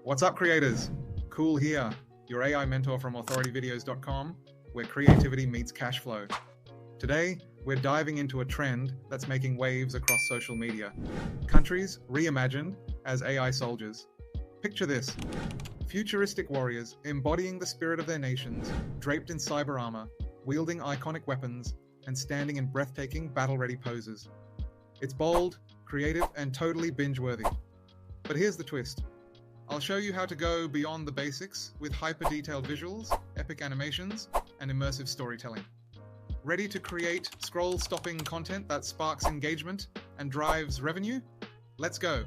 What's up, creators? Cool here, your AI mentor from authorityvideos.com, where creativity meets cash flow. Today, we're diving into a trend that's making waves across social media. Countries reimagined as AI soldiers. Picture this: futuristic warriors embodying the spirit of their nations, draped in cyber armor, wielding iconic weapons, and standing in breathtaking battle-ready poses. It's bold, creative, and totally binge-worthy. But here's the twist. I'll show you how to go beyond the basics with hyper-detailed visuals, epic animations, and immersive storytelling. Ready to create scroll-stopping content that sparks engagement and drives revenue? Let's go.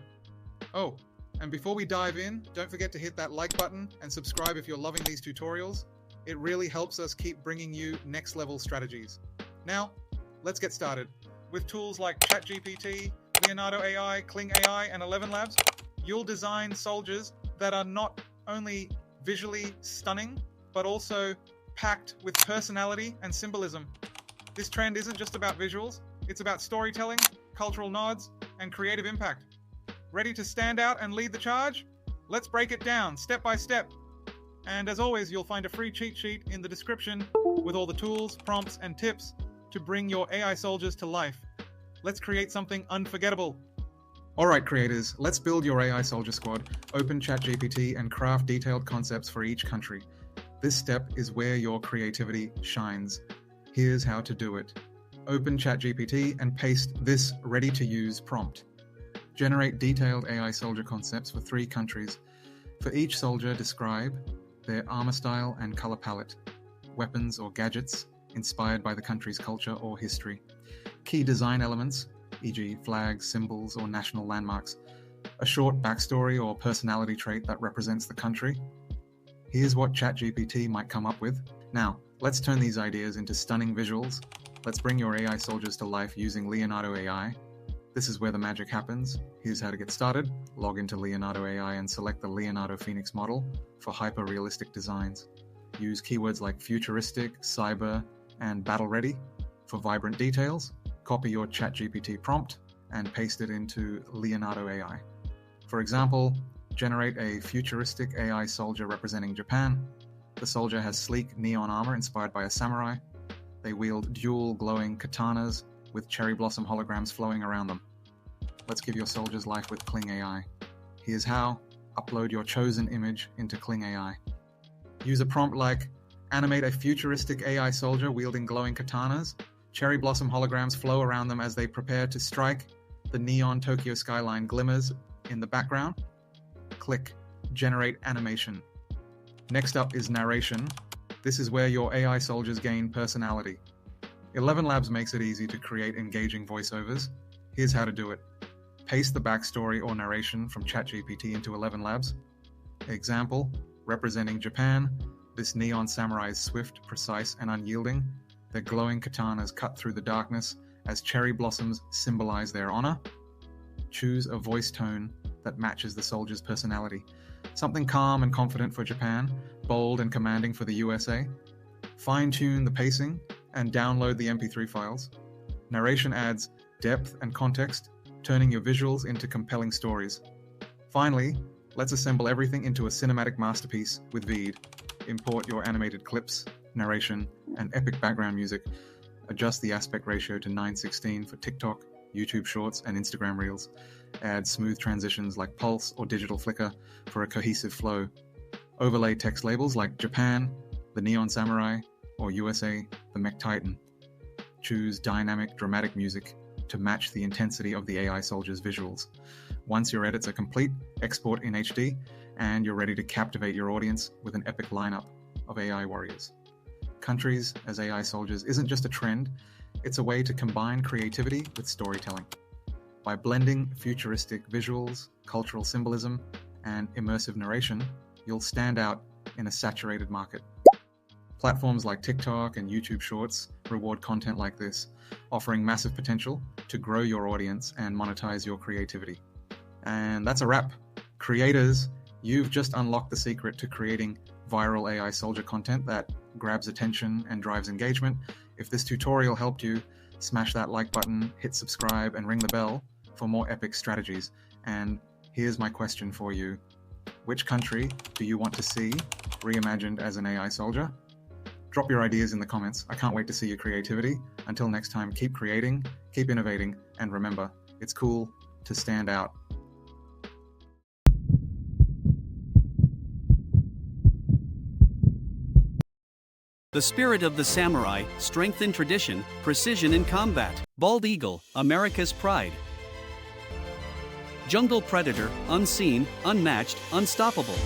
Oh, and before we dive in, don't forget to hit that like button and subscribe if you're loving these tutorials. It really helps us keep bringing you next-level strategies. Now, let's get started. With tools like ChatGPT, Leonardo AI, Klingai, and ElevenLabs, you'll design soldiers that are not only visually stunning, but also packed with personality and symbolism. This trend isn't just about visuals, it's about storytelling, cultural nods, and creative impact. Ready to stand out and lead the charge? Let's break it down step by step. And as always, you'll find a free cheat sheet in the description with all the tools, prompts, and tips to bring your AI soldiers to life. Let's create something unforgettable. Alright, creators, let's build your AI soldier squad, open ChatGPT, and craft detailed concepts for each country. This step is where your creativity shines. Here's how to do it. Open ChatGPT and paste this ready-to-use prompt. Generate detailed AI soldier concepts for 3 countries. For each soldier, describe their armor style and color palette, weapons or gadgets inspired by the country's culture or history, key design elements, e.g. flags, symbols, or national landmarks, a short backstory or personality trait that represents the country. Here's what ChatGPT might come up with. Now, let's turn these ideas into stunning visuals. Let's bring your AI soldiers to life using Leonardo AI. This is where the magic happens. Here's how to get started. Log into Leonardo AI and select the Leonardo Phoenix model for hyper-realistic designs. Use keywords like futuristic, cyber, and battle-ready for vibrant details. Copy your ChatGPT prompt and paste it into Leonardo AI. For example, generate a futuristic AI soldier representing Japan. The soldier has sleek neon armor inspired by a samurai. They wield dual glowing katanas with cherry blossom holograms flowing around them. Let's give your soldiers life with Klingai. Here's how. Upload your chosen image into Klingai. Use a prompt like, animate a futuristic AI soldier wielding glowing katanas. Cherry blossom holograms flow around them as they prepare to strike. The neon Tokyo skyline glimmers in the background. Click Generate Animation. Next up is narration. This is where your AI soldiers gain personality. ElevenLabs makes it easy to create engaging voiceovers. Here's how to do it. Paste the backstory or narration from ChatGPT into ElevenLabs. Example, representing Japan, this neon samurai is swift, precise, and unyielding. Their glowing katanas cut through the darkness as cherry blossoms symbolize their honor. Choose a voice tone that matches the soldier's personality. Something calm and confident for Japan, bold and commanding for the USA. Fine-tune the pacing and download the MP3 files. Narration adds depth and context, turning your visuals into compelling stories. Finally, let's assemble everything into a cinematic masterpiece with Veed. Import your animated clips, narration, and epic background music. Adjust the aspect ratio to 9:16 for TikTok, YouTube Shorts, and Instagram Reels. Add smooth transitions like pulse or digital flicker for a cohesive flow. Overlay text labels like Japan, the Neon Samurai, or USA, the Mech Titan. Choose dynamic, dramatic music to match the intensity of the AI soldier's visuals. Once your edits are complete, export in HD, and you're ready to captivate your audience with an epic lineup of AI warriors. Countries as AI soldiers isn't just a trend, it's a way to combine creativity with storytelling. By blending futuristic visuals, cultural symbolism, and immersive narration, you'll stand out in a saturated market. Platforms like TikTok and YouTube Shorts reward content like this, offering massive potential to grow your audience and monetize your creativity. And that's a wrap. Creators, you've just unlocked the secret to creating viral AI soldier content that grabs attention and drives engagement. If this tutorial helped you, smash that like button, hit subscribe, and ring the bell for more epic strategies. And here's my question for you. Which country do you want to see reimagined as an AI soldier? Drop your ideas in the comments. I can't wait to see your creativity. Until next time, keep creating, keep innovating, and remember, it's cool to stand out. The spirit of the samurai, strength in tradition, precision in combat. Bald eagle, America's pride. Jungle predator, unseen, unmatched, unstoppable.